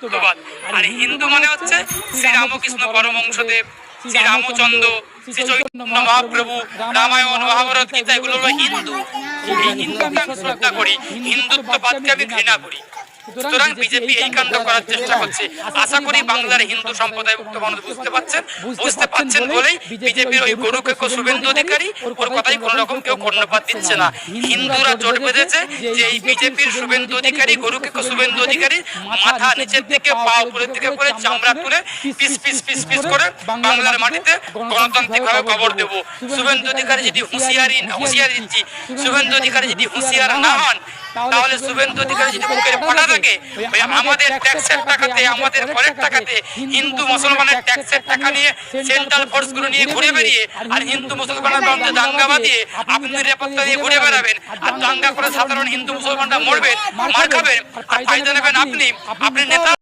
হিন্দুত্ববাদ। আর হিন্দু মানে হচ্ছে শ্রী রামকৃষ্ণ পরমহংসদেব, শ্রী রামচন্দ্র, শ্রী চৈতন্য মহাপ্রভু, রামায়ণ, মহাভারত, গীতা, এগুলো হলো হিন্দু। এই হিন্দুকে আমি শ্রদ্ধা করি, হিন্দুত্ববাদকে আমি ঘৃণা করি। সুতরাং বিজেপি এই কাণ্ড করার চেষ্টা করছে। আশা করি বাংলার হিন্দু সম্প্রদায়ভুক্ত মানুষ বুঝতে পারছেন বলেই বিজেপির ওই গরু কেকো শুভেন্দু অধিকারী ওর কথাই কোন রকম কেউ কর্ণপাত দিচ্ছে না। হিন্দুরা জোট বেঁধেছে যে এই বিজেপির শুভেন্দু অধিকারী, গরু কেকো শুভেন্দু অধিকারী মাথা নিচের দিকে পা উপরের দিকে করে চামড়া তুলে পিস পিস পিস পিস করে বাংলার মাটিতে গণতান্ত্রিকভাবে কবর দেব। শুভেন্দু অধিকারী যদি হুঁশিয়ারি দিচ্ছি, শুভেন্দু অধিকারী যদি হুঁশিয়ার না হন, তাহলে শুভেন্দু অধিকারী যদি মুখের ফাটা থাকে, আমাদের ট্যাক্সের টাকাতে, আমাদের ঘরের টাকাতে হিন্দু মুসলমানের ট্যাক্সের টাকা নিয়ে সেন্ট্রাল ফোর্স গুলো নিয়ে ঘুরে বেরিয়ে আর হিন্দু মুসলমানের মধ্যে দাঙ্গা বাঁধিয়ে আপনি নিরাপত্তা দিয়ে ঘুরে বেড়াবেন আর দাঙ্গা করে সাধারণ হিন্দু মুসলমানরা মরবেন, মার খাবেন আর ফায়দা নেবেন আপনি নেতা।